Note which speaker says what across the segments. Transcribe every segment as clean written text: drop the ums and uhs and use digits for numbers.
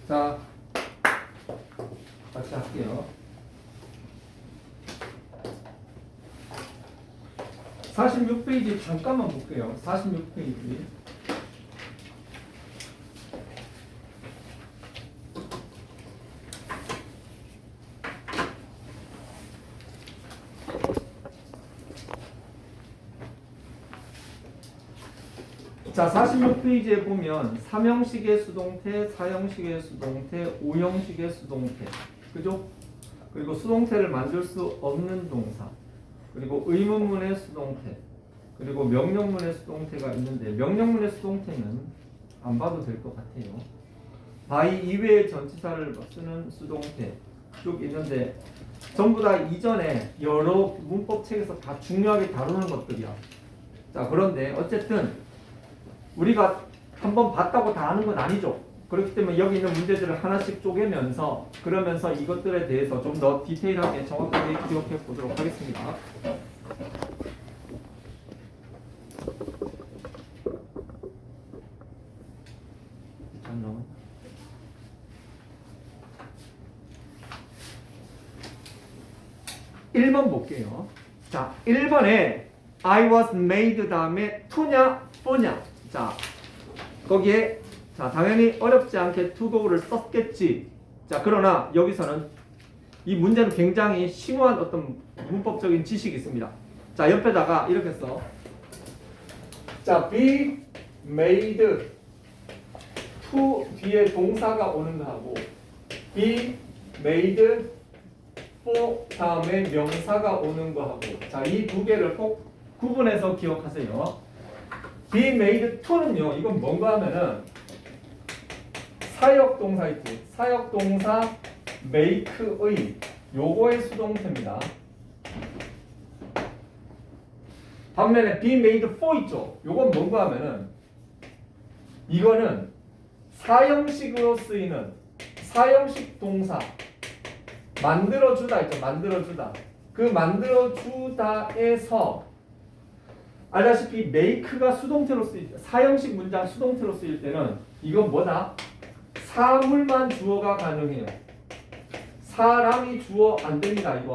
Speaker 1: 자, 같이 할게요. 46페이지 잠깐만 볼게요. 46페이지. 자, 46페이지에 보면 3형식의 수동태, 4형식의 수동태, 5형식의 수동태, 그죠? 그리고 수동태를 만들 수 없는 동사, 그리고 의문문의 수동태, 그리고 명령문의 수동태가 있는데 명령문의 수동태는 안 봐도 될 것 같아요. by 이외의 전치사를 쓰는 수동태 쭉 있는데 전부 다 이전에 여러 문법 책에서 다 중요하게 다루는 것들이야. 자, 그런데 어쨌든 우리가 한번 봤다고 다 아는 건 아니죠. 그렇기 때문에 여기 있는 문제들을 하나씩 쪼개면서 그러면서 이것들에 대해서 좀 더 디테일하게 정확하게 기억해 보도록 하겠습니다. 잠깐만. 1번 볼게요. 자, 1번에 I was made 다음에 to냐, for냐. 자, 거기에 자, 당연히 어렵지 않게 to go를 썼겠지. 자, 그러나 여기서는 이 문제는 굉장히 심오한 어떤 문법적인 지식이 있습니다. 자, 옆에다가 이렇게 써. 자, be made to 뒤에 동사가 오는 거하고 be made for 다음에 명사가 오는 거하고 자, 이 두 개를 꼭 구분해서 기억하세요. be made to는요, 이건 뭔가 하면은 사역동사 있지. 사역동사 make의 요거의 수동태입니다. 반면에 be made for 있죠. 요건 뭔가 하면은 이거는 사형식으로 쓰이는 사형식 동사 만들어주다 있죠. 만들어주다. 그 만들어주다에서 알다시피 make가 수동태로 쓰일 때, 사형식 문장 수동태로 쓰일 때는 이건 뭐다? 사물만 주어가 가능해요. 사람이 주어 안 됩니다. 이거.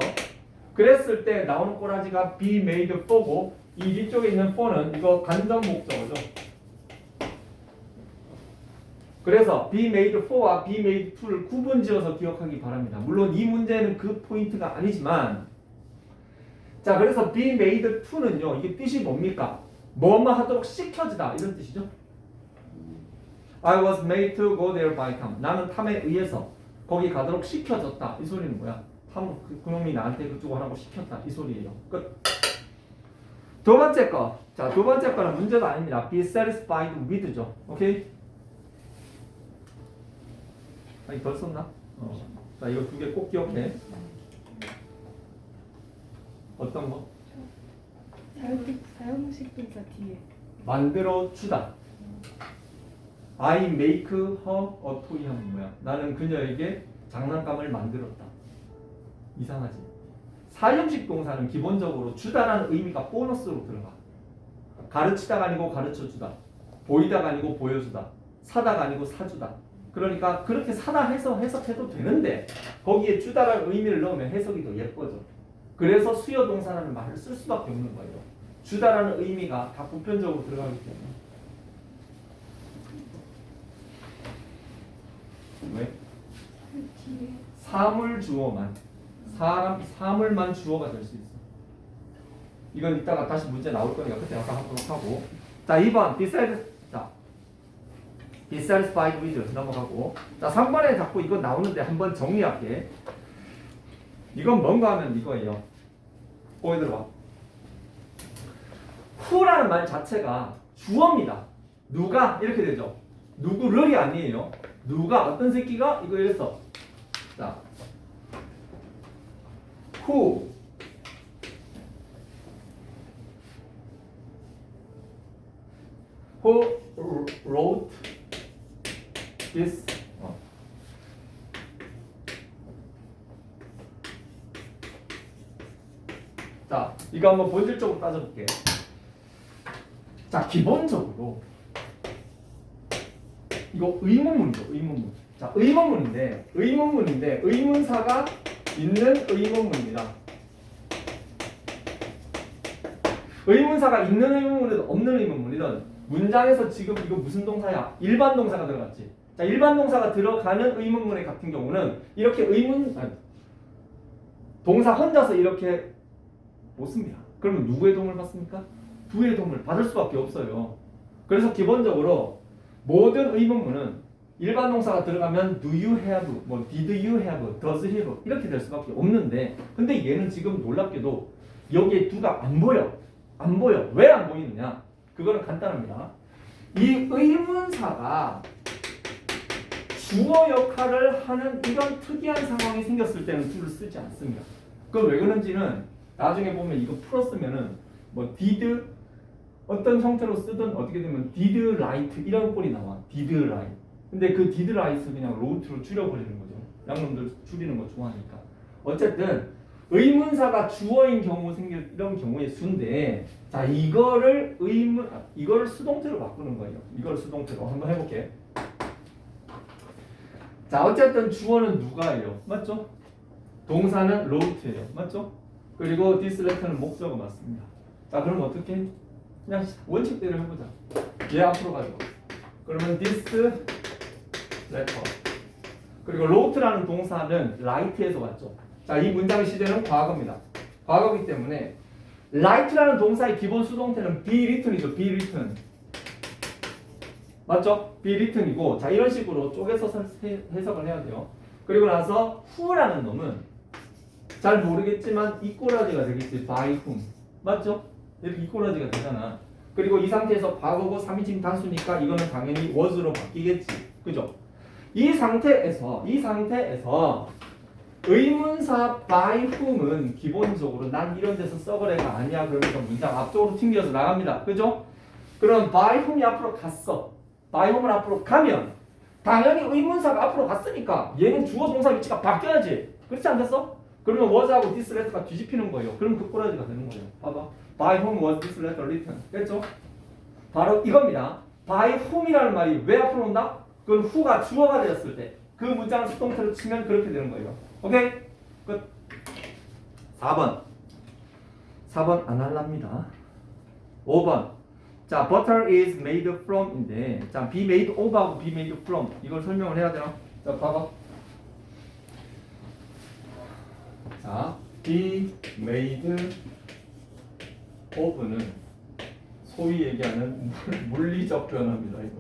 Speaker 1: 그랬을 때 나오는 꼬라지가 be made for고 이 뒤쪽에 있는 for는 이거 간접 목적어죠. 그래서 be made for와 be made to를 구분지어서 기억하기 바랍니다. 물론 이 문제는 그 포인트가 아니지만 자, 그래서 be made to는요, 이게 뜻이 뭡니까? 뭐뭐 하도록 시켜지다 이런 뜻이죠. I was made to go there by Tom. 나는 탐에 의해서 거기 가도록 시켜졌다. 이 소리는 뭐야? 그놈이 나한테 그쪽을 하라고 시켰다. 이 소리예요. 끝. 두 번째 거. 자, 두 번째 거는 문제도 아닙니다. be satisfied with죠. 오케이? 아니, 덜 썼나? 자, 이거 두 개 꼭 기억해. 어떤 거?
Speaker 2: 사용식 동사 뒤에
Speaker 1: 만들어 주다. I make her a toy 하면 뭐야? 나는 그녀에게 장난감을 만들었다. 이상하지? 사형식 동사는 기본적으로 주다라는 의미가 보너스로 들어가. 가르치다가 아니고 가르쳐주다. 보이다가 아니고 보여주다. 사다가 아니고 사주다. 그러니까 그렇게 사다 해서 해석해도 되는데 거기에 주다라는 의미를 넣으면 해석이 더 예뻐져. 그래서 수요 동사라는 말을 쓸 수밖에 없는 거예요. 주다라는 의미가 다 보편적으로 들어가기 때문에. 왜? 사물 주어만 사물만 주어가 될 수 있어. 이건 이따가 다시 문제 나올 거니까 그때 아까 하도록 하고. 자, 2번 dissatisfied with 넘어가고. 자, 3번에 자꾸 이거 나오는데 한번 정리할게. 이건 뭔가 하면 이거예요. 거기 들어봐. who라는 말 자체가 주어입니다. 누가 이렇게 되죠. 누구를이 아니에요. 누가 어떤 새끼가 이거 이래서 자, who wrote this 자, 이거 한번 본질적으로 따져볼게. 자, 기본적으로 이거 의문문이죠. 의문문. 자, 의문문인데 의문사가 있는 의문문입니다. 의문사가 있는 의문문이든 없는 의문문이든 문장에서 지금 이거 무슨 동사야? 일반 동사가 들어갔지. 자, 일반 동사가 들어가는 의문문의 같은 경우는 이렇게 동사 혼자서 이렇게 못 씁니다. 그러면 누구의 도움을 받습니까? 두의 도움을 받을 수밖에 없어요. 그래서 기본적으로 모든 의문문은 일반 동사가 들어가면 do you have, 뭐 did you have, does he have 이렇게 될 수밖에 없는데 근데 얘는 지금 놀랍게도 여기에 do가 안 보여. 왜 안 보이느냐? 그거는 간단합니다. 이 의문사가 주어 역할을 하는 이런 특이한 상황이 생겼을 때는 do를 쓰지 않습니다. 그건 왜 그런지는 나중에 보면 이거 풀었으면은 뭐 did 어떤 형태로 쓰든 어떻게 되면 did write 이런 꼴이 나와. did write. 근데 그 did write를 그냥 wrote로 줄여버리는 거죠. 양놈들 줄이는 거 좋아하니까. 어쨌든 의문사가 주어인 경우 생길 이런 경우의 수인데 자 이거를 수동태로 바꾸는 거예요. 이걸 수동태로 한번 해볼게. 자 어쨌든 주어는 누가예요? 맞죠? 동사는 wrote예요. 맞죠? 그리고 this letter는 목적어 맞습니다. 자 그럼 어떻게? 그냥 원칙대로 해보자. 얘 앞으로 가지고. 그러면 this letter. 그리고 wrote라는 동사는 write에서 왔죠. 자, 이 문장의 시제는 과거입니다. 과거이기 때문에 write라는 동사의 기본 수동태는 be written이죠. be written. 맞죠? be written이고 자 이런 식으로 쪼개서 해석을 해야 돼요. 그리고 나서 who라는 놈은 잘 모르겠지만 이꼬라지가 되겠지. by whom. 맞죠? 이렇게 이꼬라지가 되잖아. 그리고 이 상태에서 과거고 3인칭 단수니까 이거는 당연히 was로 바뀌겠지. 그죠? 이 상태에서 의문사 by whom은 기본적으로 난 이런 데서 썩을 애가 아니야 그러면서 문장 앞쪽으로 튕겨서 나갑니다. 그죠? 그럼 by whom이 앞으로 갔어. by whom은 앞으로 가면 당연히 의문사가 앞으로 갔으니까 얘는 주어 동사 위치가 바뀌어야지. 그렇지 않겠어? 그러면 was하고 this letter가 뒤집히는 거예요. 그럼 그 꼬라지가 되는 거예요. 봐봐. by whom was this letter written. 됐죠? 바로 이겁니다. by whom이라는 말이 왜 앞으로 온다? 그건 who가 주어가 되었을 때 그 문장을 수동태로 치면 그렇게 되는 거예요. 오케이? 끝. 4번 안 할랍니다. 5번 자 butter is made from인데 자 be made of하고 be made from 이걸 설명을 해야 되나? 자 봐봐. 자 be made of는 소위 얘기하는 물리적 변화입니다. 이거.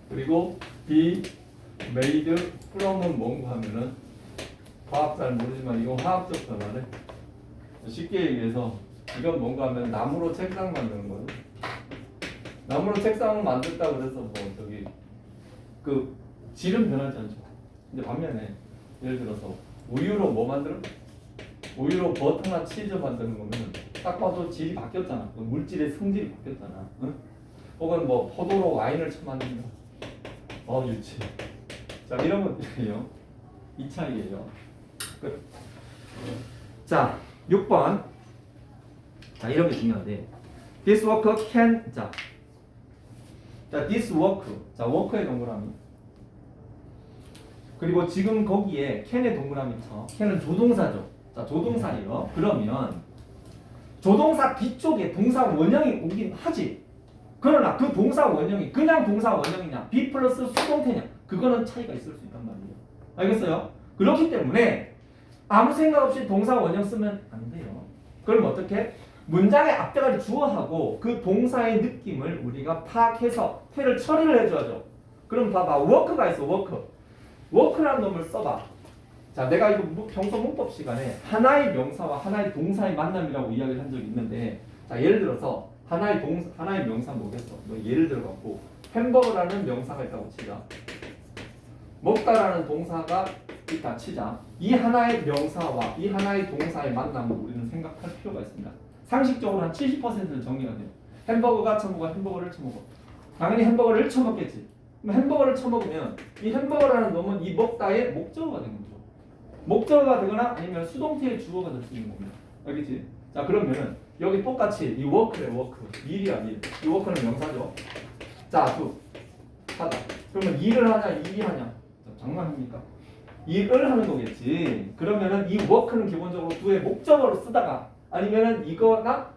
Speaker 1: 그리고 be made from은 뭔가 하면은 과학 잘 모르지만 이건 화학적 변화래. 쉽게 얘기해서 이건 뭔가 하면 나무로 책상 만드는 거예요. 나무로 책상을 만들다 그래서 뭐 저기 그 질은 변하지 않죠. 근데 반면에 예를 들어서 우유로 뭐 만들어? 우유로 버터나 치즈 만드는 거면 딱 봐도 질이 바뀌었잖아. 그 물질의 성질이 바뀌었잖아. 응? 혹은 뭐 포도로 와인을 만든다. 유치. 자 이런 것들이에요. 이 차이예요. 끝. 자 6번. 자 이런 게 중요한데 this worker can 자 this work 자 work의 동그라미 그리고 지금 거기에 can의 동그라미 쳐. can은 조동사죠. 자 조동사예요. 그러면 조동사 뒤쪽에 동사 원형이 오긴 하지. 그러나 그 동사 원형이 그냥 동사 원형이냐 be 플러스 수동태냐 그거는 차이가 있을 수 있단 말이에요. 알겠어요? 그렇기 때문에 아무 생각 없이 동사 원형 쓰면 안 돼요. 그럼 어떻게? 문장의 앞대가리 주어하고 그 동사의 느낌을 우리가 파악해서 태를 처리를 해줘야죠. 그럼 봐봐. work가 있어. work라는 놈을 써봐. 자, 내가 이거 평소 문법 시간에 하나의 명사와 하나의 동사의 만남이라고 이야기를 한 적이 있는데 자, 예를 들어서 하나의 명사 뭐겠어? 뭐 예를 들어갖고 햄버거라는 명사가 있다고 치자. 먹다라는 동사가 있다 치자. 이 하나의 명사와 이 하나의 동사의 만남을 우리는 생각할 필요가 있습니다. 상식적으로 한 70%는 정리가 돼요. 햄버거가 처먹어, 햄버거를 처먹어. 당연히 햄버거를 처먹겠지. 그럼 햄버거를 처먹으면 이 햄버거라는 놈은 이 먹다의 목적어가 되는 거죠. 목적어가 되거나 아니면 수동태의 주어가 될 수 있는 겁니다. 알겠지? 자 그러면은 여기 똑같이 이 work래 work 일이야 일. 이 work는 명사죠. 자 하다. 그러면 일을 하냐, 일이 하냐? 장난입니까? 일을 하는 거겠지. 그러면은 이 work는 기본적으로 do의 목적어로 쓰다가 아니면은 이거가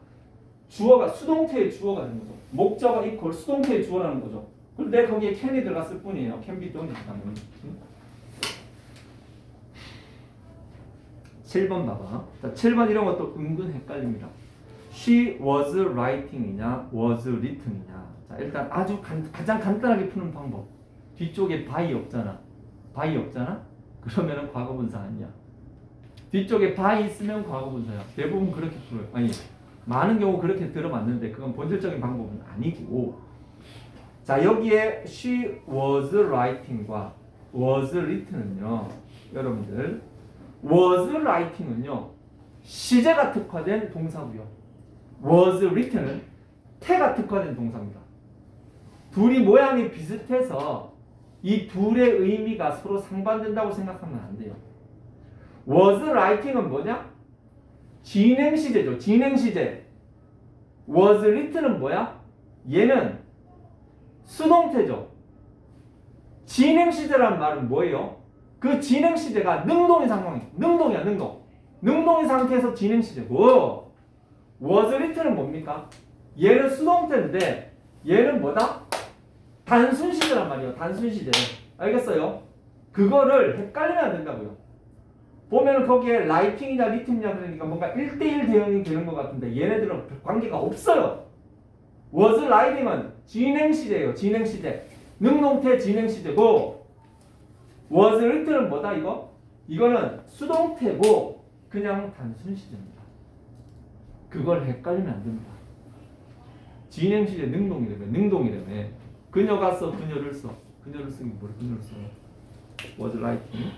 Speaker 1: 주어가 수동태의 주어가 되는 거죠. 목적어 이퀄 수동태의 주어라는 거죠. 근데 거기에 can이 들어갔을 뿐이에요. can be done이 당연히. 7번 봐봐. 자, 7번 이런 것도 은근 헷갈립니다. She was writing이냐, was written이냐. 자, 일단 아주 가장 간단하게 푸는 방법. 뒤쪽에 by 없잖아. by 없잖아? 그러면은 과거분사 아니야. 뒤쪽에 by 있으면 과거분사야. 대부분 그렇게 풀어요. 아니, 많은 경우 그렇게 들어봤는데 그건 본질적인 방법은 아니고. 자, 여기에 she was writing과 was written은요. 여러분들 was writing은요. 시제가 특화된 동사고요. was written은 태가 특화된 동사입니다. 둘이 모양이 비슷해서 이 둘의 의미가 서로 상반된다고 생각하면 안 돼요. was writing은 뭐냐? 진행 시제죠. 진행 시제. was written은 뭐야? 얘는 수동태죠. 진행 시제란 말은 뭐예요? 그 진행 시제가 능동인 상황이야. 능동이야, 능동. 능동인 상태에서 진행 시제고, was written은 뭡니까? 얘는 수동태인데 얘는 뭐다? 단순 시제란 말이에요. 단순 시제. 알겠어요? 그거를 헷갈리면 안 된다고요. 보면은 거기에 writing이냐 written이냐 그러니까 뭔가 1대1 대응이 되는 것 같은데 얘네들은 관계가 없어요. was writing은 진행 시제예요. 진행 시제. 능동태 진행 시제고, was written은 뭐다 이거? 이거는 수동태고 그냥 단순 시제입니다. 그걸 헷갈리면 안 됩니다. 진행 시제 능동이라며. 능동이라며. 그녀가 써, 그녀를 써. 그녀를 쓰기 뭐래? 그녀를 써. was writing.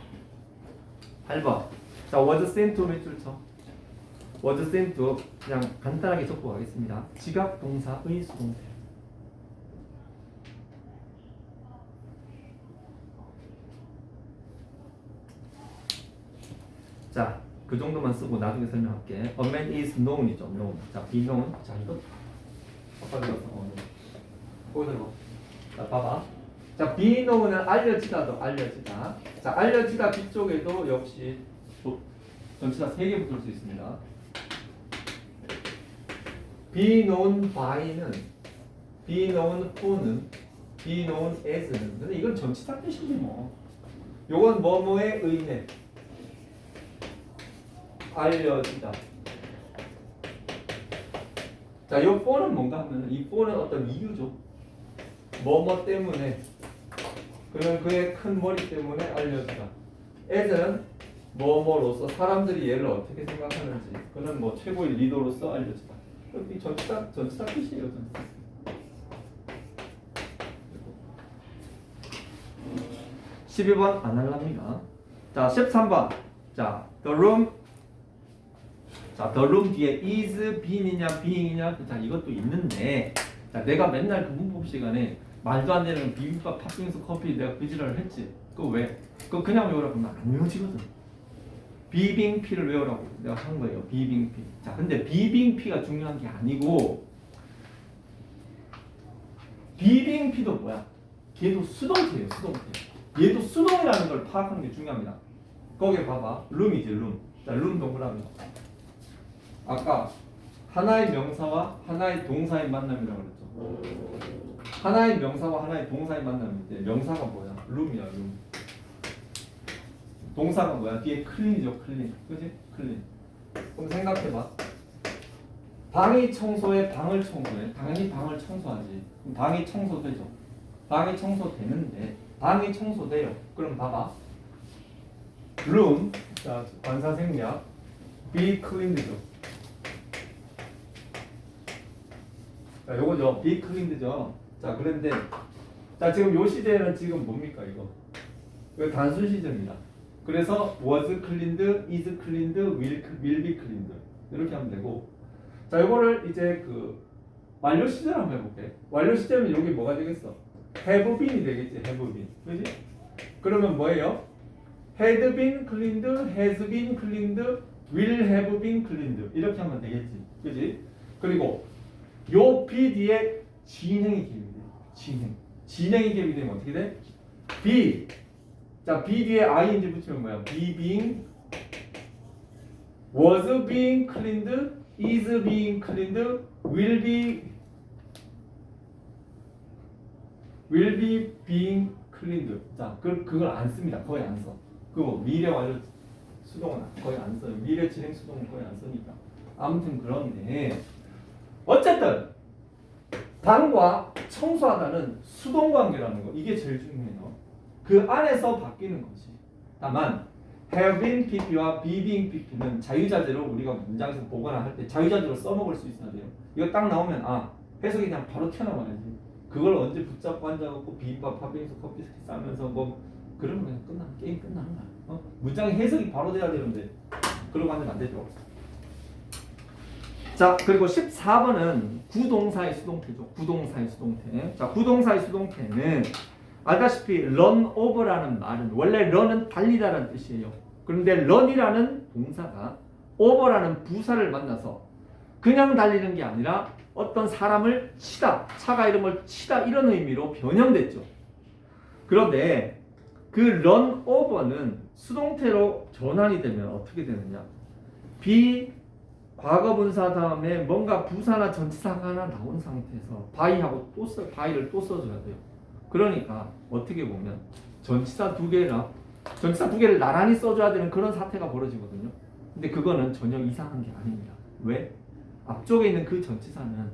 Speaker 1: 8번. 자, was sent to 밑줄 쳐. was sent to 그냥 간단하게 적고 가겠습니다. 지각 동사의 수동태. 자, 그 정도만 쓰고 나중에 설명할게. A man is known이죠. known. 자, be known. 자, 이거 아까 들었어. 거기 들어. 자, 봐봐. 자, be known은 알려지다도 알려지다. 자, 알려지다 뒤쪽에도 역시 전치사 3개 붙을 수 있습니다. be known by는, be known for는, be known as는. 근데 이건 전치사 뜻이지 뭐. 요건 뭐뭐에 의해 알려지다. 자, 요 for는 뭔가 하면은 이 for는 어떤 이유죠. 뭐뭐 때문에. 그러면 그의 큰 머리 때문에 알려지다. as는 뭐뭐로서 사람들이 얘를 어떻게 생각하는지. 그는 뭐 최고의 리더로서 알려지다. 이 전치사 뜻이에요. 전치사. 12번 안 할랍니다. 자, 13번. 자, the room. 자, the room 뒤에 is, been이냐, being이냐. 자, 이것도 있는데. 자, 내가 맨날 그 문법 시간에 말도 안 되는 비빔밥, 팥빙수, 커피 내가 그 지랄을 했지. 그거 왜? 그거 그냥 외우라고 하면 안 외워지거든. 비빙피를 외우라고 내가 한 거예요. 비빙피. 자, 근데 비빙피가 중요한 게 아니고 비빙피도 뭐야? 걔도 수동태예요. 수동태. 얘도 수동이라는 걸 파악하는 게 중요합니다. 거기 봐봐. 룸이지, 룸. 자, 룸 동그라미. 아까 하나의 명사와 하나의 동사의 만남이라고 그랬죠. 하나의 명사와 하나의 동사의 만남인데 명사가 뭐야? 룸이야, 룸. 동사가 뭐야? 뒤에 클린이죠, 클린. 그지? 클린. 그럼 생각해봐. 방이 청소해, 방을 청소해. 당연히 방을 청소하지. 그럼 방이 청소되죠. 방이 청소되는데 방이 청소돼요. 그럼 봐봐. room, 자, 관사생략, be cleaned죠. 자, 요거죠. be cleaned죠. 자, 그런데 자, 지금 요 시제는 지금 뭡니까 이거? 이거 단순 시제입니다. 그래서 was cleaned, is cleaned, will be cleaned 이렇게 하면 되고, 자, 요거를 이제 그 완료 시제로 한번 해볼게. 완료 시제는 여기 뭐가 되겠어? have been이 되겠지. have been, 그지? 그러면 뭐예요? had been cleaned, has been cleaned, will have been cleaned 이렇게 하면 되겠지, 그지? 그리고 요 be 뒤에 진행이 길게, 진행. 진행이 갭이 되면 어떻게 돼? be. 자, be 뒤에 ing 붙이면 뭐야? be being, was being cleaned, is being cleaned, will be being cleaned. 자, 그걸 안 씁니다. 거의 안 써. 그거 미래 완료 수동은 거의 안 써요. 미래 진행 수동은 거의 안 쓰니까. 아무튼 그런데 어쨌든 방과 청소하다는 수동 관계라는 거 이게 제일 중요해요. 그 안에서 바뀌는 거지. 다만 have been pp와 be being pp는 자유자재로 우리가 문장에서 보거나 할 때 자유자재로 써먹을 수 있어야 돼요. 이거 딱 나오면 아 해석이 그냥 바로 튀어나와야지. 그걸 언제 붙잡고 앉아갖고 비빔밥, 팥빙수, 커피 싸면서 뭐 그러면 그냥 끝나는 게임 끝나는 거야. 문장의 해석이 바로 돼야 되는데 그러고 하면 안 되죠. 자, 그리고 14번은 구동사의 수동태죠. 구동사의 수동태. 자, 구동사의 수동태는 알다시피 run over라는 말은 원래 run은 달리다라는 뜻이에요. 그런데 run이라는 동사가 over라는 부사를 만나서 그냥 달리는 게 아니라 어떤 사람을 치다, 차가 이름을 치다 이런 의미로 변형됐죠. 그런데 그 run over는 수동태로 전환이 되면 어떻게 되느냐? be 과거 분사 다음에 뭔가 부사나 전치사가 하나 나온 상태에서 by하고 by를 또 써줘야 돼요. 그러니까 어떻게 보면 전치사 두 개를 나란히 써줘야 되는 그런 사태가 벌어지거든요. 근데 그거는 전혀 이상한 게 아닙니다. 왜? 앞쪽에 있는 그 전치사는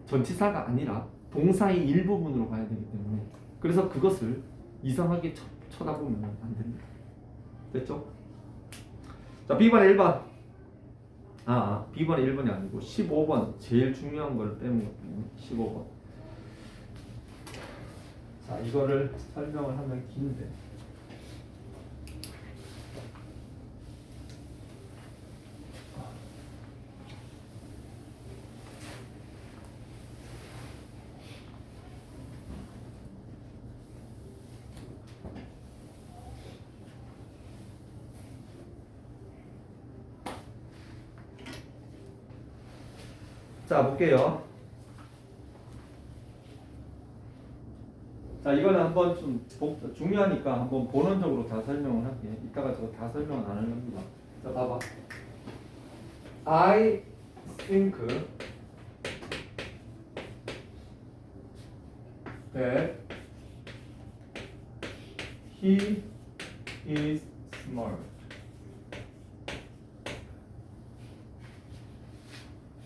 Speaker 1: 전치사가 아니라 동사의 일부분으로 봐야 되기 때문에 그래서 그것을 이상하게 쳐다보면 안 됩니다. 됐죠? 자, B번에 1번. B번에 1번이 아니고 15번 제일 중요한 걸 빼는 거거든요. 15번. 자, 이거를 설명을 하면 긴데. 자, 볼게요. 자, 이거는 한번 좀 중요하니까 한번 본원적으로 다 설명을 할게요. 이따가 저거 다 설명은 안 하려합니다. 자, 봐봐. I think that he is smart.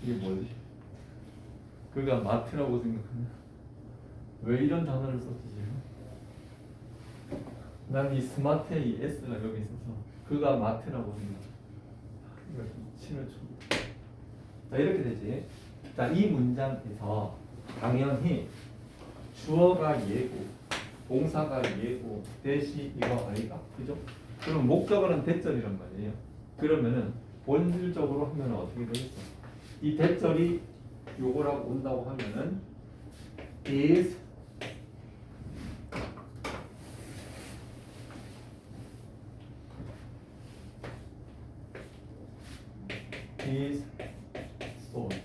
Speaker 1: 이게 뭐지? 그가 마트라고 생각하냐? 왜 이런 단어를 썼지? 난 이 스마트에 이 S가 여기 있어서 그가 마트라고 생각해. 이거 침을 쳐. 자, 이렇게 되지. 자, 이 문장에서 당연히 주어가 얘고 동사가 얘고 대시 이거 아이가 그죠? 그럼 목적어는 대절이란 말이에요. 그러면은 본질적으로 하면 어떻게 되겠어? 이 대절이 요거라고 온다고 하면은 is sold.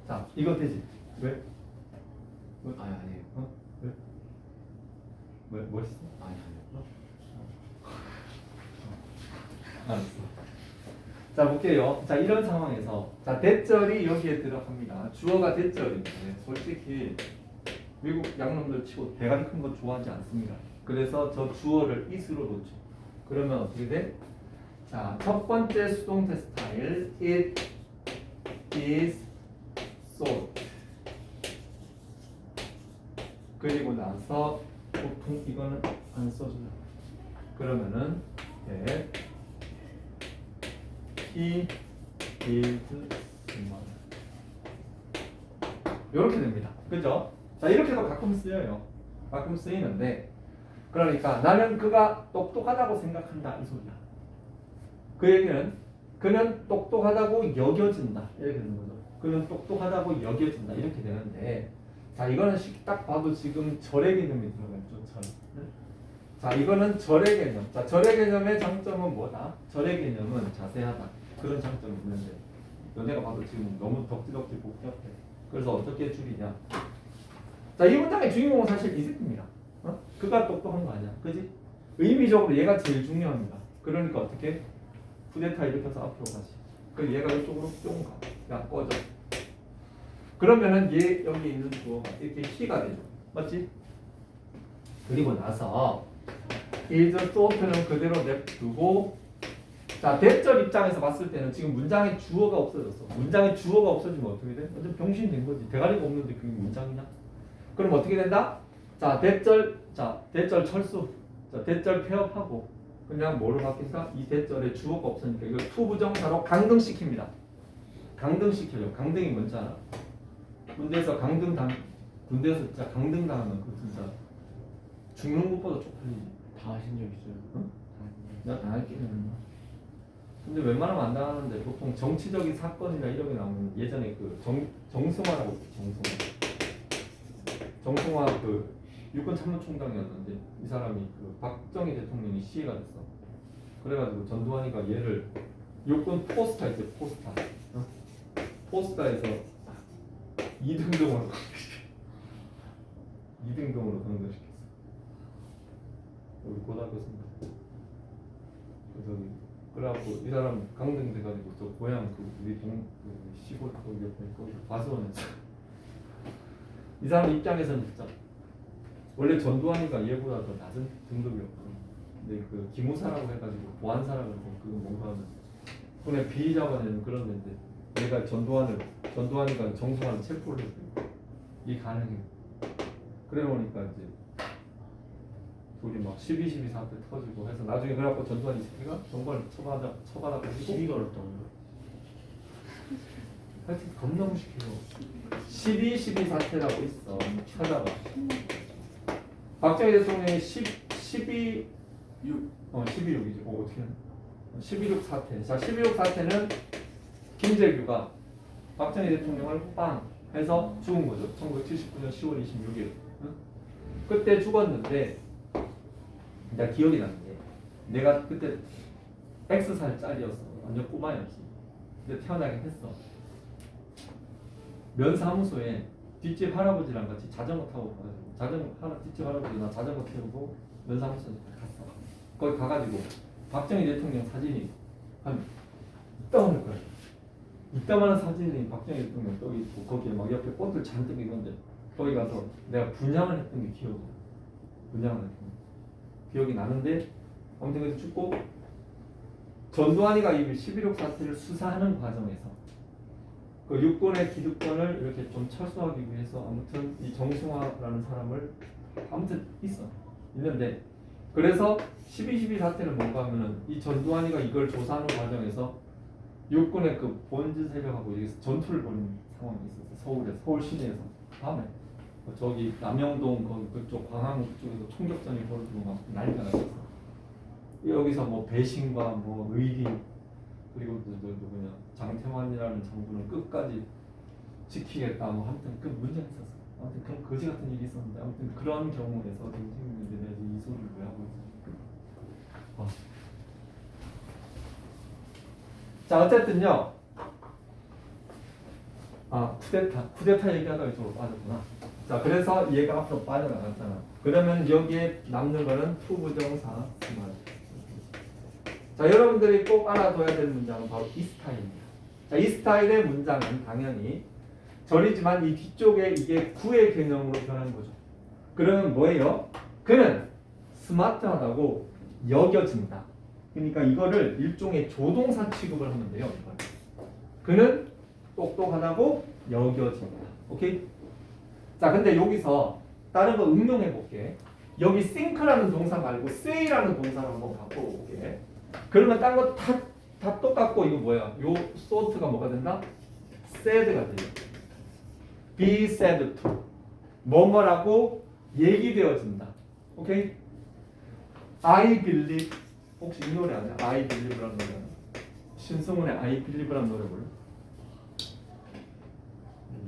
Speaker 1: 자, 이거 되지? 왜?
Speaker 2: 아니에요.
Speaker 1: 왜? 뭐 했어?
Speaker 2: 아니요.
Speaker 1: 알았어. 자, 볼게요. 자, 이런 상황에서 자, 대절이 여기에 들어갑니다. 주어가 대절인데 솔직히 미국 양놈들 치고 대가리 큰 거 좋아하지 않습니다. 그래서 저 주어를 is로 놓죠. 그러면 어떻게 돼? 자, 첫 번째 수동태 스타일 it is sold. 그리고 나서 보통 이거는 안 써줘요. 그러면은 he is smart. 이렇게 됩니다. 그죠? 자, 이렇게도 가끔 쓰여요. 가끔 쓰이는데 그러니까 나는 그가 똑똑하다고 생각한다 이 소리야. 그 얘기는 그는 똑똑하다고 여겨진다 이렇게 되는 거죠. 그는 똑똑하다고 여겨진다 이렇게 되는데 자, 이거는 딱 봐도 지금 절의 개념이 들어가 있죠. 절. 자, 이거는 절의 개념. 자, 절의 개념의 장점은 뭐다? 절의 개념은 자세하다. 그런 장점이 있는데 너네가 봐도 지금 너무 덕지덕지 복잡해. 그래서 어떻게 줄이냐? 자, 이 문장의 주인공은 사실 이 새끼입니다. 그가 똑똑한 거 아니야, 그지? 의미적으로 얘가 제일 중요합니다. 그러니까 어떻게? 푸데타 일으켜서 앞으로 가지. 그 얘가 이쪽으로 뿅 가. 야, 꺼져. 그러면은 얘 여기 있는 주어가 이렇게 he가 되죠. 맞지? 그리고 나서 is thought는 그대로 냅두고, 자, 대절 입장에서 봤을 때는 지금 문장의 주어가 없어졌어. 문장의 주어가 없어지면 어떻게 돼? 완전 병신 된 거지. 대가리가 없는데 그게 문장이냐? 그럼 어떻게 된다? 자, 대절 철수. 자, 대절 폐업하고 그냥 뭐로 바뀐다? 이 대절에 주어가 없으니까 이걸 투부정사로 강등시킵니다. 강등시켜요. 강등이 뭔지 알아? 군대에서 군대에서 진짜 강등 당하면 그 진짜 죽는 것보다 쪽팔리지.
Speaker 2: 다 하신 적 있어요?
Speaker 1: 응?
Speaker 2: 다 하신 적
Speaker 1: 내가 당할게는 했나? 근데 웬만하면 안 당하는데 보통 정치적인 사건이나 이런 게 나오면 예전에 그 정승화라고 있어. 정승화 그 육군 참모총장이었는데 이 사람이 그 박정희 대통령이 시해가 됐어. 그래가지고 전두환이가 얘를 육군 포스타 있지, 포스타. 포스타에서 2등병으로 2등병으로 강등시켰어. 우리 고등학교 선배. 그래서 그래갖고 이 사람 강등돼가지고 저 고향 그 우리 그 시골 거기 옆에 거기 과수원에서 이 사람 입장에서는 진짜 원래 전두환이가 얘보다 더 낮은 등급이었거든. 근데 그 기무사라고 해가지고 보안사라고 해서 그거 뭔가 하면 군의 비위 잡아내는 그런 데인데 얘가 전두환이가 정승환을 체포를 했대. 이 가능해. 그래 보니까 이제 둘이 막 12 사태 터지고 해서 나중에 그래갖고 전두환 이 새끼가 정권을 처받아가지고
Speaker 2: 시비 걸었던 거.
Speaker 1: 하여튼 겁나 무식해요. 12 사태라고 있어. 찾아봐. 박정희 대통령이 12 6이지. 어떻게 12.6 사태. 자, 12.6 사태는 김재규가 박정희 대통령을 빵 해서 죽은 거죠. 1979년 10월 26일. 응? 그때 죽었는데 내가 기억이 나는 게 내가 그때 X살짜리였어. 완전 꼬마였지. 근데 태어나긴 했어. 면사무소에 뒷집 할아버지랑 같이 자전거 타고 가가지고 뒷집 할아버지랑 자전거 태우고 면사무소에 갔어. 거기 가가지고 박정희 대통령 사진이 한 이따만할 거야. 이따만한 사진이 박정희 대통령 떠 있고 거기에 막 옆에 꽃들 잔뜩 있는데 거기 가서 내가 분양을 했던 게 기억이 나. 분양을 했던 게 기억이 나는데 아무튼 그래서 죽고 전두환이가 이 11.6 사태를 수사하는 과정에서 그 육군의 기득권을 이렇게 좀 철수하기 위해서 아무튼 이 정승화라는 사람을 아무튼 있는데 그래서 12 사태는 뭔가 하면은 이 전두환이가 이걸 조사하는 과정에서 육군의 그 본진 세력하고 여기서 전투를 벌이는 상황이 있었어. 서울 시내에서 밤에 저기 남영동 거기 그쪽 광화문 그쪽에서 총격전이 벌어지고 막 난리가 났었어. 여기서 뭐 배신과 뭐 의리 그리고 누구냐 장태환이라는 장군은 끝까지 지키겠다 뭐 아무튼 그 문제가 있었어. 아무튼 그런 거지 같은 일이 있었는데 아무튼 그런 경우에서 선생님들이 내가 이 소리를 왜 하고 있어? 자 어쨌든요. 쿠데타 얘기하다가 이쪽으로 빠졌구나. 자 그래서 얘가 앞으로 빠져나갔잖아. 그러면 여기에 남는 거는 투부정사 스마트. 자 여러분들이 꼭 알아둬야 될 문장은 바로 이 스타일입니다. 자, 이 스타일의 문장은 당연히 절이지만 이 뒤쪽에 이게 구의 개념으로 변한 거죠. 그러면 뭐예요? 그는 스마트하다고 여겨진다. 그러니까 이거를 일종의 조동사 취급을 하면 돼요. 이걸. 그는 똑똑하다고 여겨진다. 오케이? 자, 근데 여기서 다른 거 응용해 볼게. 여기 think라는 동사 말고 say라는 동사를 한번 바꿔볼게. 그러면 딴 거 다 똑같고 이거 뭐야? 요 thought가 뭐가 된다? said가 돼요. be said to. 뭐뭐라고 얘기되어진다. 오케이? I believe. 혹시 이 노래 아니야? I believe라는 노래 아니야? 신승훈의 I believe라는 노래 몰라?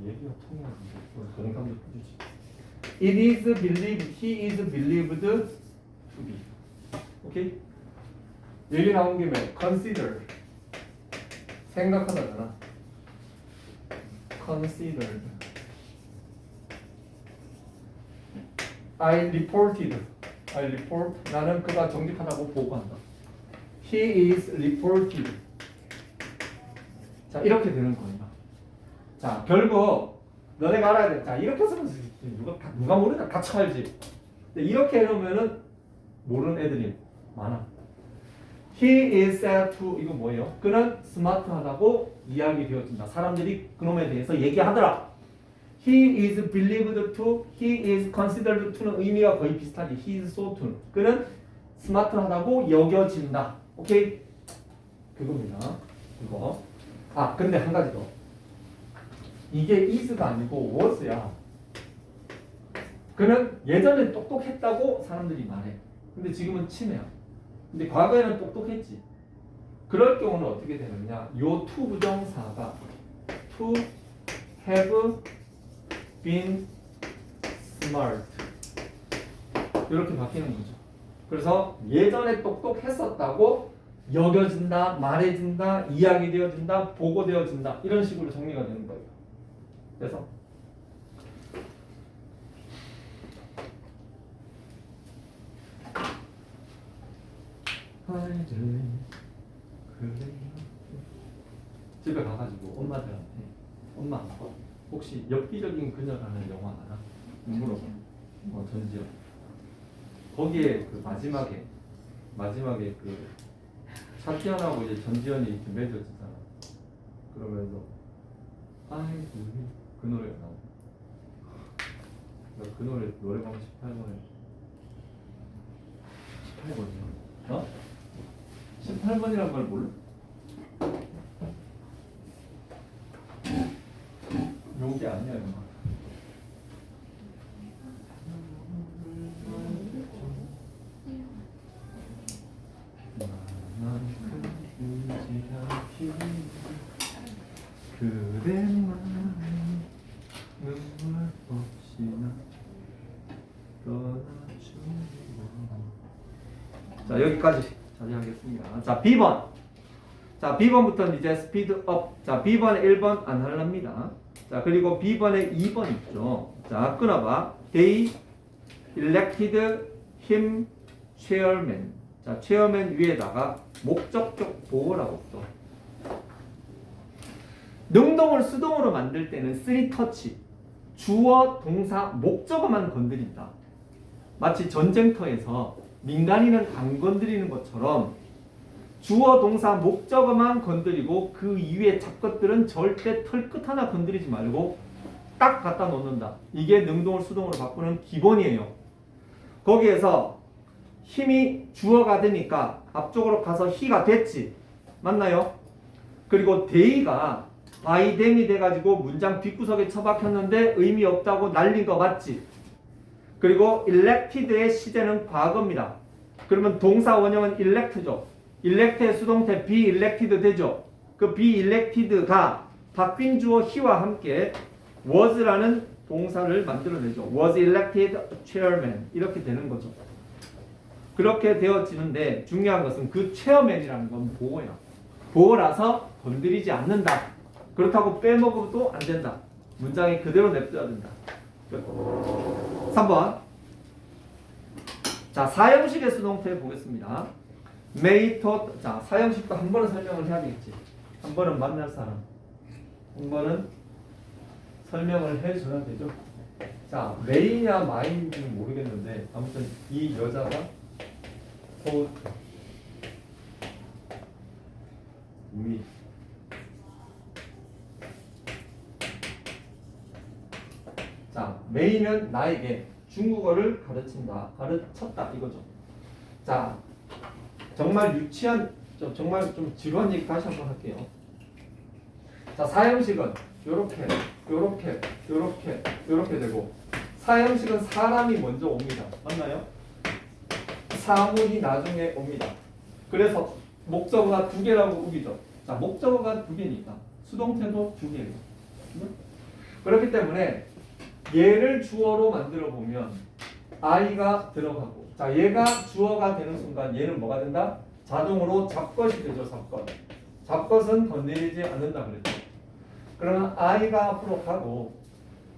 Speaker 1: 얘기가 통하는데 동사도 해주지. It is believed, he is believed to be. 오케이? 얘기 나온 김에 consider 생각하다잖아. considered. I reported. I report. 나는 그가 정직하다고 보고한다. He is reported. 자, 이렇게 되는 거예요. 자, 결국 너네가 알아야 돼. 자, 이렇게 쓰면 누가 모르냐? 다 쳐야지. 근데 이렇게 해놓으면은 모르는 애들이 많아. He is said to 이거 뭐예요? 그는 스마트하다고 이야기되어진다. 사람들이 그놈에 대해서 얘기하더라. He is believed to, he is considered to는 의미가 거의 비슷하지. He is so to. 그는 스마트하다고 여겨진다. 오케이? 그겁니다. 이거. 아, 근데 한 가지 더. 이게 is가 아니고 was야. 그는 예전에 똑똑했다고 사람들이 말해. 근데 지금은 치매야. 근데 과거에는 똑똑했지. 그럴 경우는 어떻게 되느냐? 요 to 부정사가 to have been smart 이렇게 바뀌는 거죠. 그래서 예전에 똑똑했었다고 여겨진다, 말해진다, 이야기되어진다, 보고되어진다 이런 식으로 정리가 되는 거예요. 그래서 집에 가가지고 엄마들한테 엄마 혹시 엽기적인 그녀라는 영화 알아? 물어봐. 전지현. 거기에 그 마지막에 그 차태현하고 이제 전지현이 이렇게 맺어지잖아. 그러면서 아이 그 노래가 나와. 나 그 노래방 18번에 18번이요? 어? 18번이란 걸 몰라? 요게 아니야 이거. 그대만 눈물 없이나 떠나주고. 자 여기까지 자제하겠습니다. 자 B번. 자 B번부터는 이제 스피드업. 자 B번에 1번 안 할랍니다. 자 그리고 B번에 2번 있죠. 자 끊어봐. They elected him chairman. 자 chairman 위에다가 목적격 보호라고 써. 능동을 수동으로 만들 때는 3터치. 주어, 동사, 목적어만 건드린다. 마치 전쟁터에서 민간인은 안 건드리는 것처럼 주어, 동사, 목적어만 건드리고 그 이외의 잡것들은 절대 털끝 하나 건드리지 말고 딱 갖다 놓는다. 이게 능동을 수동으로 바꾸는 기본이에요. 거기에서 힘이 주어가 되니까 앞쪽으로 가서 he가 됐지. 맞나요? 그리고 they가 I them이 돼가지고 문장 뒷구석에 처박혔는데 의미 없다고 날린 거 맞지? 그리고 elected의 시제는 과거입니다. 그러면 동사 원형은 elect죠. elect의 수동태 be elected 되죠. 그 be elected가 바뀐 주어 he와 함께 was라는 동사를 만들어내죠. was elected chairman 이렇게 되는 거죠. 그렇게 되어지는데 중요한 것은 그 chairman이라는 건 보호야. 보호라서 건드리지 않는다. 그렇다고 빼먹어도 안 된다. 문장이 그대로 냅둬야 된다. 3번. 자, 사형식의 수동태 보겠습니다. may taught. 자, 사형식도 한 번은 설명을 해야 되겠지. 한 번은 만날 사람. 한 번은 설명을 해줘야 되죠. 자, may냐 my인지는 모르겠는데 아무튼 이 여자가 taught me. 자, 메이는 나에게 중국어를 가르쳤다 이거죠. 자, 정말 유치한, 정말 좀 지루한 얘기 다시 한번 할게요. 자, 사형식은 요렇게 되고 사형식은 사람이 먼저 옵니다. 맞나요? 사물이 나중에 옵니다. 그래서 목적어가 2개라고 우기죠. 자, 목적어가 2개니까 수동태도 2개예요. 그렇기 때문에 얘를 주어로 만들어 보면 I가 들어가고, 자 얘가 주어가 되는 순간 얘는 뭐가 된다? 자동으로 잡것이 되죠. 잡것. 잡것은 건드리지 않는다 그랬죠. 그러면 I가 앞으로 가고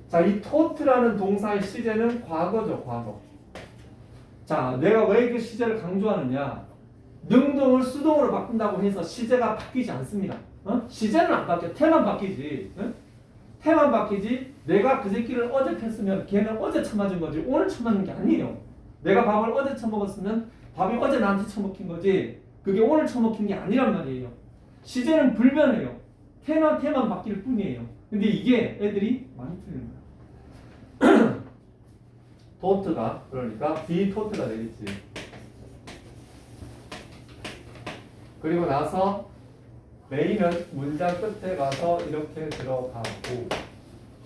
Speaker 1: 자, 이 taught,라는 동사의 시제는 과거죠, 과거. 자, 내가 왜 그 시제를 강조하느냐? 능동을 수동으로 바꾼다고 해서 시제가 바뀌지 않습니다. 시제는 안 바뀌어. 태만 바뀌지. 태만 바뀌지. 내가 그 새끼를 어제 팼으면 걔는 어제 처맞은 거지 오늘 처맞는 게 아니에요. 내가 밥을 어제 처먹었으면 밥이 어제 나한테 처먹힌 거지 그게 오늘 처먹힌 게 아니란 말이에요. 시제는 불변해요. 태만 바뀔 뿐이에요. 근데 이게 애들이 많이 틀리는 거야. 토트가 그러니까 be tought가 되겠지. 그리고 나서 메인은 문장 끝에 가서 이렇게 들어가고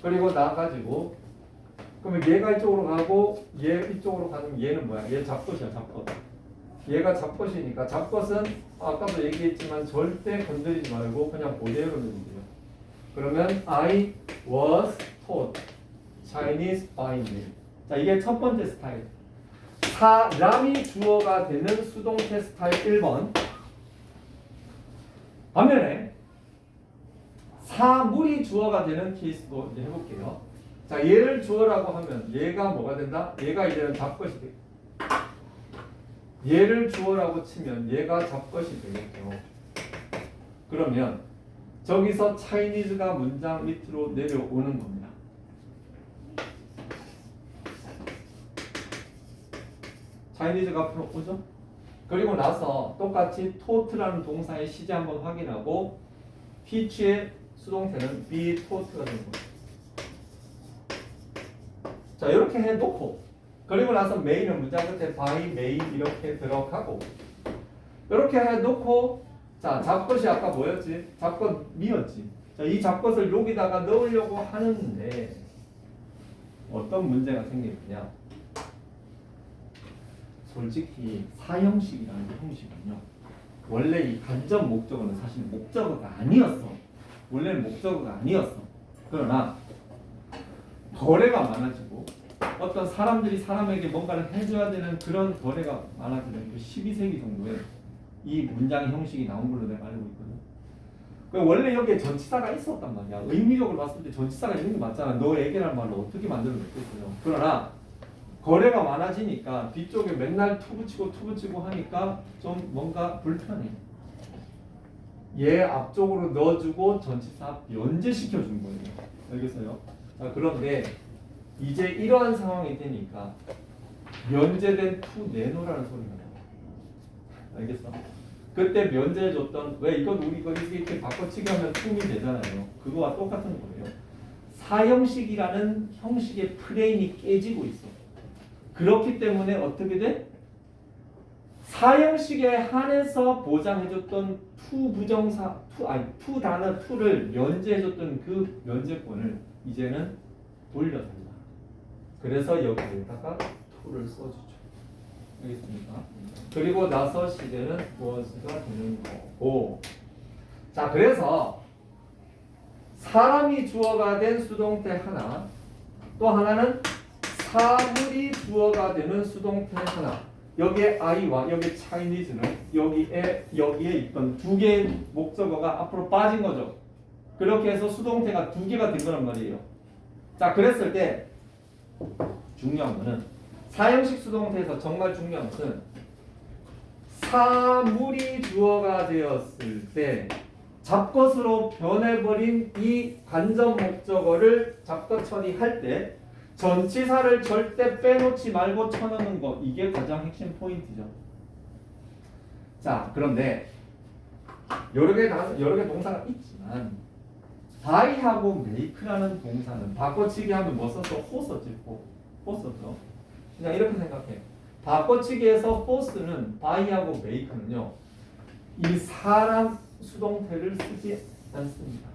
Speaker 1: 그리고 나가지고 그러면 얘가 이쪽으로 가고 얘 이쪽으로 가는 얘는 뭐야? 얘 잡것이야, 잡것. 얘가 잡것이니까 잡것은 아까도 얘기했지만 절대 건드리지 말고 그냥 그대로 넣으면 돼요. 그러면 I was taught Chinese by me. 자, 이게 첫 번째 스타일. 사람이 주어가 되는 수동태 스타일 1번. 반면에 사물이 주어가 되는 케이스도 이제 해볼게요. 자, 얘를 주어라고 하면 얘가 뭐가 된다? 얘가 이제는 잡것이 돼. 얘를 주어라고 치면 얘가 잡것이 되겠죠. 그러면 저기서 차이니즈가 문장 밑으로 내려오는 겁니다. 차이니즈가 앞으로 오죠? 그리고 나서 똑같이 taught라는 동사의 시제 한번 확인하고 teach의 수동태는 be taught가 되는 거예요. 자, 이렇게 해놓고 그리고 나서 main은 문장 끝에 by main 이렇게 들어가고 이렇게 해놓고 자, 잡것이 아까 뭐였지? 잡것 미였지. 자, 이 잡것을 여기다가 넣으려고 하는데 어떤 문제가 생기느냐? 솔직히 사형식이라는 형식은요 원래 이 간접 목적어는 사실 목적어가 아니었어. 원래는 목적어가 아니었어. 그러나 거래가 많아지고 어떤 사람들이 사람에게 뭔가를 해줘야 되는 그런 거래가 많아지는 그 12세기 정도에 이 문장의 형식이 나온 걸로 내가 알고 있거든. 원래 여기에 전치사가 있었단 말이야. 의미적으로 봤을 때 전치사가 있는 게 맞잖아. 너에게란 말로 어떻게 만들어냈겠어요. 그러나 거래가 많아지니까 뒤쪽에 맨날 투 붙이고 하니까 좀 뭔가 불편해. 얘 앞쪽으로 넣어주고 전치사 연재시켜준 거예요. 알겠어요? 자, 그런데 이제 이러한 상황이 되니까 면제된 투 내놓으라는 소리가 나요. 알겠어? 그때 면제해줬던 왜 이건 우리 이거 이렇게 바꿔치기 하면 투이 되잖아요. 그거와 똑같은 거예요. 사형식이라는 형식의 프레임이 깨지고 있어. 그렇기 때문에 어떻게 돼? 사형식에 한해서 보장해줬던 투 부정사 투 단어 투를 면제해줬던 그 면제권을 이제는 돌려준다. 그래서 여기에다가 투를 써주죠. 알겠습니까? 그리고 나서 시제는 was가 되는 거고. 자, 그래서 사람이 주어가 된 수동태 하나, 또 하나는 사물이 주어가 되는 수동태 하나. 여기에 I와 여기 Chinese는 여기에 있던 두 개의 목적어가 앞으로 빠진 거죠. 그렇게 해서 수동태가 두 개가 된 거란 말이에요. 자, 그랬을 때 중요한 거는 사형식 수동태에서 정말 중요한 것은 사물이 주어가 되었을 때 잡것으로 변해버린 이 간접 목적어를 잡것 처리할 때 전치사를 절대 빼놓지 말고 쳐넣는 거, 이게 가장 핵심 포인트죠. 자, 그런데 여러 개 동사가 있지만 by하고 make라는 동사는 바꿔치기 하면 뭐 썼어? for 썼지. for 썼죠. 그냥 이렇게 생각해. 바꿔치기에서 force는 by하고 make는요 이 사람 수동태를 쓰지 않습니다.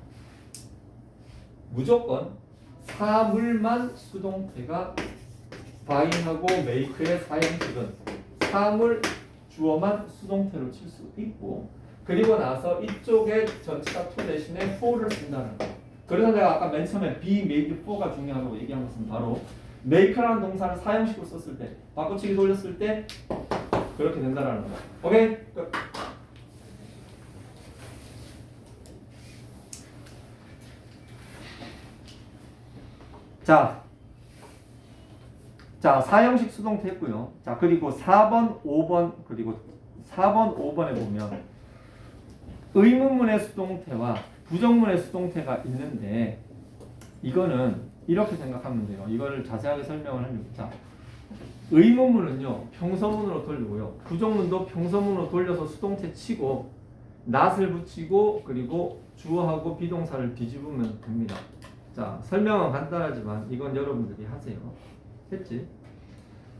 Speaker 1: 무조건 사물만 수동태가 by하고 make의 사형식은 사물 주어만 수동태로 칠 수 있고 그리고 나서 이쪽에 전치사 to 대신에 for를 쓴다는 거. 그래서 내가 아까 맨 처음에 be made for가 중요하다고 얘기한 것은 바로 make라는 동사를 사형식으로 썼을 때 바꿔치기 돌렸을 때 그렇게 된다라는 거. 오케이? 자, 4형식 수동태 했고요. 자, 그리고 4번, 5번, 그리고 4번, 5번에 보면 의문문의 수동태와 부정문의 수동태가 있는데 이거는 이렇게 생각하면 돼요. 이거를 자세하게 설명을 하려고. 자, 의문문은요 평서문으로 돌리고요. 부정문도 평서문으로 돌려서 수동태 치고 not을 붙이고 그리고 주어하고 비동사를 뒤집으면 됩니다. 자, 설명은 간단하지만 이건 여러분들이 하세요. 했지?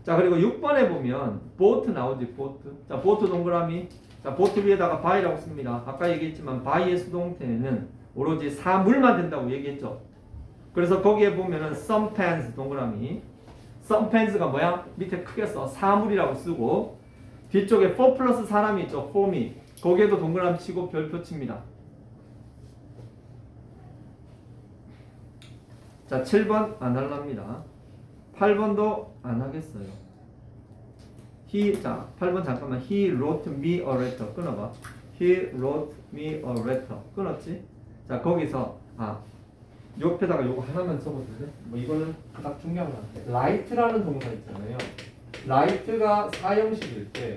Speaker 1: 자, 그리고 6번에 보면 boat 나오지, boat. 자, boat 동그라미. 자, boat 위에다가 by라고 씁니다. 아까 얘기했지만 by의 수동태는 오로지 사물만 된다고 얘기했죠. 그래서 거기에 보면은 some pans 동그라미. some pans가 뭐야? 밑에 크게 써. 사물이라고 쓰고 뒤쪽에 for 플러스 사람이 있죠. form이. 거기에도 동그라미 치고 별표 칩니다. 자, 7번 안 할랍니다. 8번도 안 하겠어요. 자, 8번 잠깐만. He wrote me a letter. 끊어봐. He wrote me a letter. 끊었지? 자, 거기서 옆에다가 요거 하나만 써봐도 돼? 뭐 이거는 딱 중요한 것 같아. write라는 동사 있잖아요. write가 사형식일 때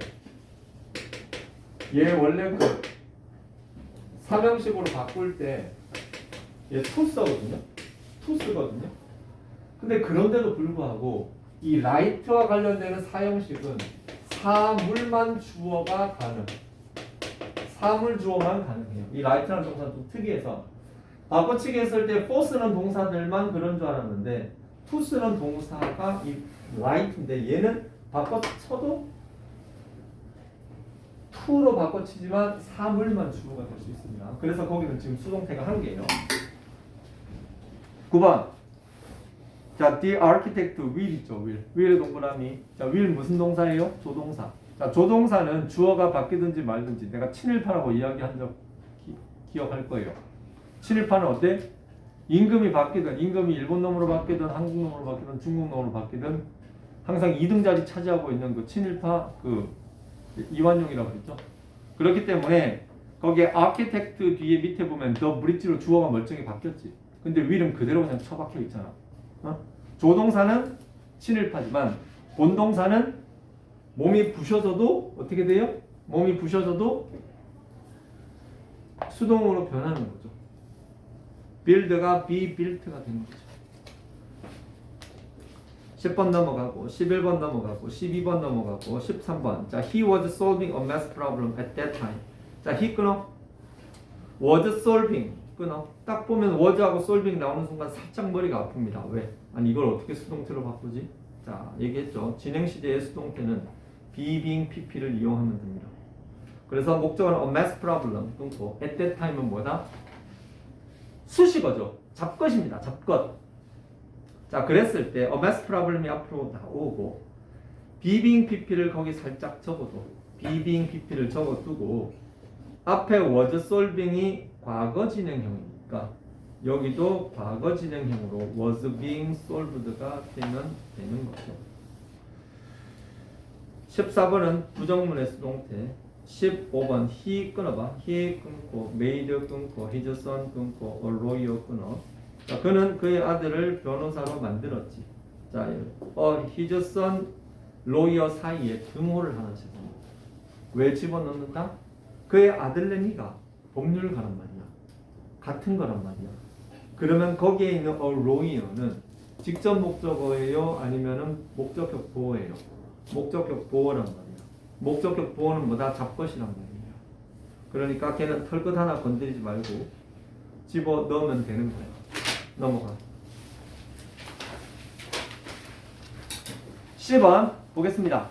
Speaker 1: 얘 원래 그 삼형식으로 바꿀 때 얘 to 쓰거든요. to 쓰거든요. 근데 그런데도 불구하고 이 write와 관련되는 사형식은 사물만 주어가 가능. 사물 주어만 가능해요. 이 write라는 동사는 좀 특이해서 바꿔치기 했을 때 for 쓰는 동사들만 그런 줄 알았는데 to 쓰는 동사가 이 write인데 얘는 바꿔쳐도 to로 바꿔치지만 사물만 주어가 될 수 있습니다. 그래서 거기는 지금 수동태가 한 개예요. 9번. 자, the architect will 있죠, will. will의 동그라미. 자, will 무슨 동사예요? 조동사. 자, 조동사는 주어가 바뀌든지 말든지 내가 친일파라고 이야기한 적 기억할 거예요. 친일파는 어때? 임금이 바뀌든, 임금이 일본 놈으로 바뀌든, 한국 놈으로 바뀌든, 중국 놈으로 바뀌든 항상 2등 자리 차지하고 있는 그 친일파 이완용이라고 그랬죠. 그렇기 때문에 거기에 architect 뒤에 밑에 보면 the bridge로 주어가 멀쩡히 바뀌었지. 근데 will은 그대로 그냥 처박혀 있잖아. 조동사는 친일파지만 본동사는 몸이 부셔져도 어떻게 돼요? 몸이 부셔져도 수동으로 변하는 거죠. build가 be built가 되는 거죠. 10번 넘어가고 11번 넘어가고 12번 넘어가고 13번. 자, he was solving a math problem at that time. 자, he 끊어. was solving 끊어. 딱 보면 was하고 solving 나오는 순간 살짝 머리가 아픕니다. 왜? 아니 이걸 어떻게 수동태로 바꾸지? 자, 얘기했죠. 진행 시제의 수동태는 be, being, pp를 이용하면 됩니다. 그래서 목적어는 a math problem 끊고 at that time은 뭐다? 수식어죠. 잡것입니다. 잡것. 자, 그랬을 때 a math problem이 앞으로 나오고 be, being, pp를 거기 살짝 적어도 be, being, pp를 적어두고 앞에 was solving이 과거 진행형이니까 여기도 과거 진행형으로 was being solved가 되면 되는 거죠. 14번은 부정문의 수동태. 15번 he 끊어봐. he 끊고 made 끊고 his son 끊고 a lawyer 끊어. 자, 그는 그의 아들을 변호사로 만들었지. 자, his son lawyer 사이에 등호를 하나 집어넣어. 왜 집어넣는다? 그의 아들내미가 법률가란 말이야. 같은 거란 말이야. 그러면 거기에 있는 a lawyer는 직접 목적어예요? 아니면은 목적격 보어예요? 목적격 보어란 말이야. 목적격 보어는 뭐다? 잡것이란 말이야. 그러니까 걔는 털끝 하나 건드리지 말고 집어 넣으면 되는 거야. 넘어가. 10번 보겠습니다.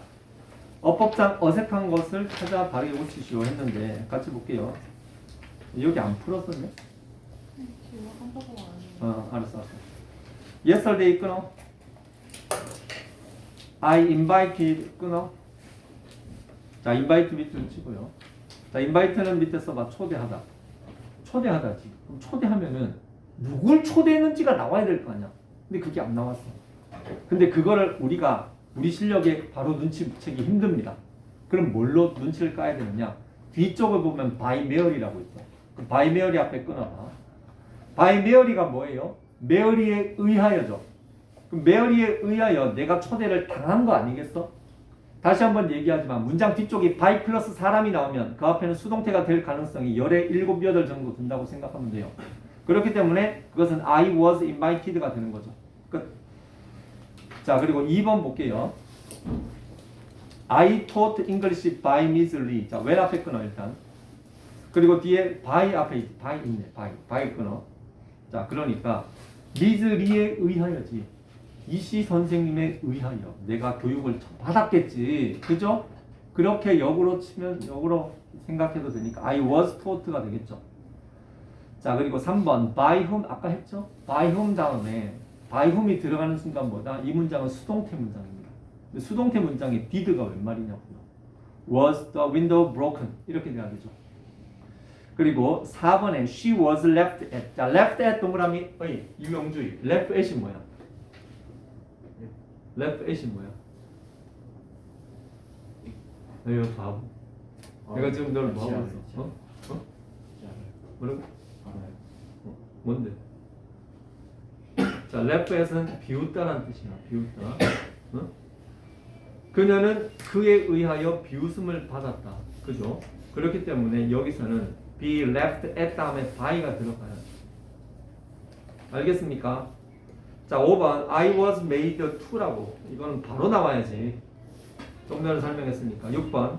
Speaker 1: 어법상 어색한 것을 찾아 바르게 고치시오 했는데 같이 볼게요. 여기 안 풀었었네?
Speaker 3: 지금 한꺼번에 안 해요.
Speaker 1: 알았어. Yesterday 끊어. I invited 끊어. 자, invite 밑으로 치고요. 자, invite는 밑에 써봐. 초대하다. 초대하다지. 그럼 초대하면은 누굴 초대했는지가 나와야 될 거 아니야. 근데 그게 안 나왔어. 근데 그거를 우리가 우리 실력에 바로 눈치채기 힘듭니다. 그럼 뭘로 눈치를 까야 되느냐? 뒤쪽을 보면 by Mary라고 있어. 그 by Mary 앞에 끊어봐. by Mary가 뭐예요? 메어리에 의하여죠. 그럼 메어리에 의하여 내가 초대를 당한 거 아니겠어? 다시 한번 얘기하지만 문장 뒤쪽이 by 플러스 사람이 나오면 그 앞에는 수동태가 될 가능성이 열에 7, 8 정도 된다고 생각하면 돼요. 그렇기 때문에 그것은 I was invited가 되는 거죠. 끝. 자, 그리고 2번 볼게요. I taught English by Miss Lee. 자, when 앞에 끊어 일단. 그리고 뒤에 by 앞에 by 있네. by 끊어. 자, 그러니까 Miss Lee에 의하여지. 이씨 선생님에 의하여 내가 교육을 받았겠지. 그죠? 그렇게 역으로 치면 역으로 생각해도 되니까 I was taught가 되겠죠. 자, 그리고 3번 by whom 아까 했죠? by whom 다음에 by whom이 들어가는 순간보다 이 문장은 수동태 문장입니다. 근데 수동태 문장에 did가 웬 말이냐고요. Was the window broken? 이렇게 돼야 되죠. 그리고 4번에 she was left at. 자, left at 동그라미 유형주의. left at이 뭐야? left at이 뭐야? 이거 바보. 내가 지금 너를 뭐 하고 있어? 어? 뭐라고? 뭔데? 자, left at은 비웃다라는 뜻이야. 비웃다. 어? 그녀는 그에 의하여 비웃음을 받았다. 그죠? 그렇기 때문에 여기서는 be left at 다음에 by가 들어가요. 알겠습니까? 자, 5번 I was made to라고. 이건 바로 나와야지. 좀 전에 설명했으니까. 6번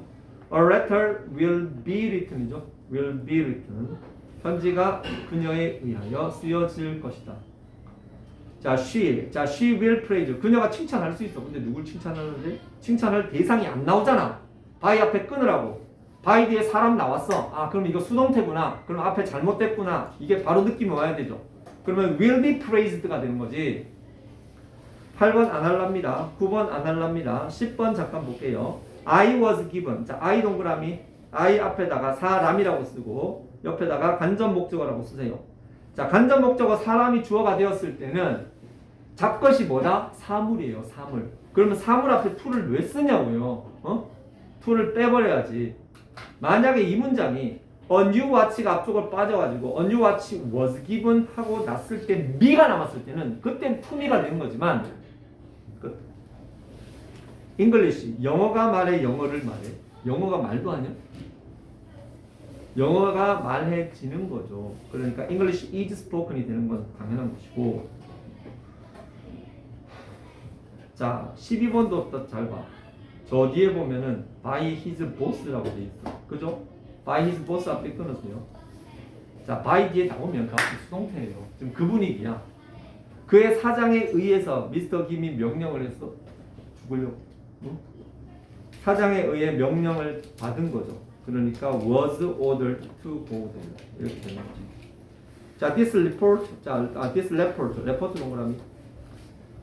Speaker 1: A letter will be written이죠. will be written. 편지가 그녀에 의하여 쓰여질 것이다. 자, she will praise. 그녀가 칭찬할 수 있어. 근데 누굴 칭찬하는데? 칭찬할 대상이 안 나오잖아. by 앞에 끊으라고. by 뒤에 사람 나왔어. 아, 그럼 이거 수동태구나. 그럼 앞에 잘못됐구나. 이게 바로 느낌이 와야 되죠. 그러면 will be praised가 되는 거지. 8번 안 할랍니다. 9번 안 할랍니다. 10번 잠깐 볼게요. I was given. 자, I 동그라미. I 앞에다가 사람이라고 쓰고 옆에다가 간접 목적어라고 쓰세요. 자, 간접 목적어 사람이 주어가 되었을 때는 잡것이 뭐다? 사물이에요. 사물. 그러면 사물 앞에 to를 왜 쓰냐고요? to를 빼버려야지. 만약에 이 문장이 A new watch가 앞쪽을 빠져가지고 A new watch was given 하고 났을 때 me가 남았을 때는 그땐 to me가 되는 거지만 English, 영어가 말해 영어를 말해. 영어가 말도 하냐? 영어가 말해지는 거죠. 그러니까 English is spoken이 되는 건 당연한 것이고. 자, 12번도 또 잘 봐. 저 뒤에 보면은 by his boss라고 돼 있어. 그죠? by his boss 앞에 끊으세요. 자, by 뒤에 나오면 그 앞에 수동태예요. 지금 그 분위기야. 그의 사장에 의해서 미스터 김이 명령을 했어. 죽으려고. 응? 사장에 의해 명령을 받은 거죠. 그러니까 was ordered to go there. 이렇게 되는 거죠. 자, this report. 자, this report. 레포트 동그라미.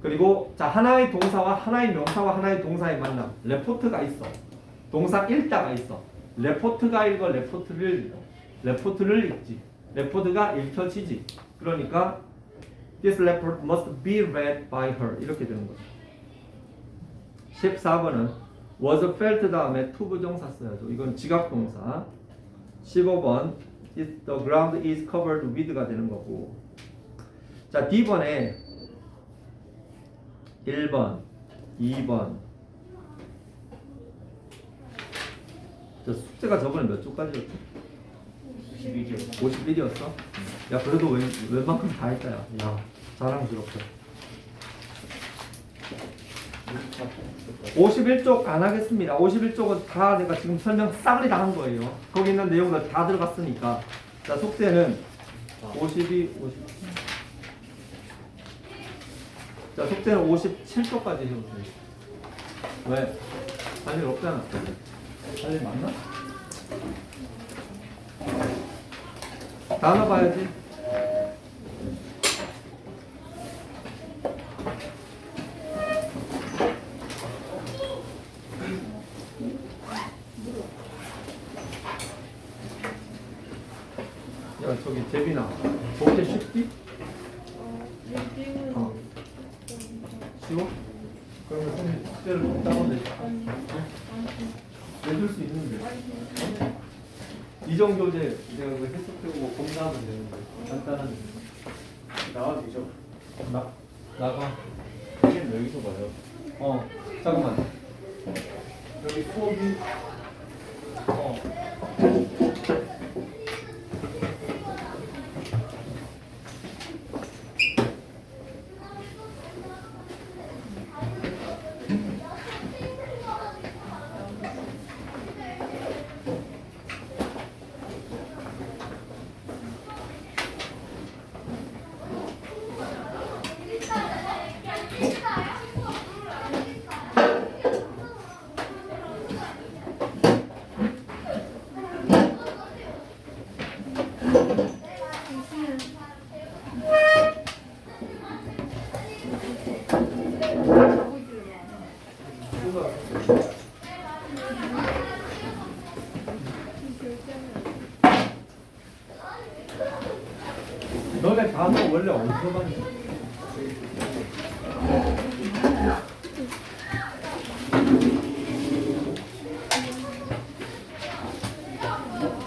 Speaker 1: 그리고 자, 하나의 동사와 하나의 명사와 하나의 동사의 만남. 레포트가 있어. 동사 읽다가 있어. 레포트가 읽어 레포트를 읽지. 레포트가 읽혀지지. 그러니까 this report must be read by her. 이렇게 되는 거죠. 14번은 was felt 다음에 to 부정사 써야죠. 이건 지각동사. 15번 the ground is covered with가 되는 거고. 자, D번에 1번, 2번. 저 숙제가 저번에 몇 쪽까지였지? 51이었어? 야, 그래도 웬만큼 다 했다. 야, 자랑스럽다. 51쪽 안 하겠습니다. 51쪽은 다 내가 지금 설명 싸그리 다 한 거예요. 거기 있는 내용들 다 들어갔으니까. 자, 숙제는 52, 50. 자, 숙제는 57쪽까지 해보세요. 왜? 할 일 없잖아. 할 일 맞나? 단어 봐야지. 야, 저기 재빈아, 복제 쉽지? 쉬워? 그러면 선생님 숙제를 좀 따로 내줄 수 있는데. 이정 교재 내가 그 해석해보고 공부하면 되는데 간단한.
Speaker 2: 나와도 되죠?
Speaker 1: 나가.
Speaker 2: 여기서 봐요.
Speaker 1: 잠깐만. 여기 수업이 어. 너네 단어 원래 어디서 봤냐?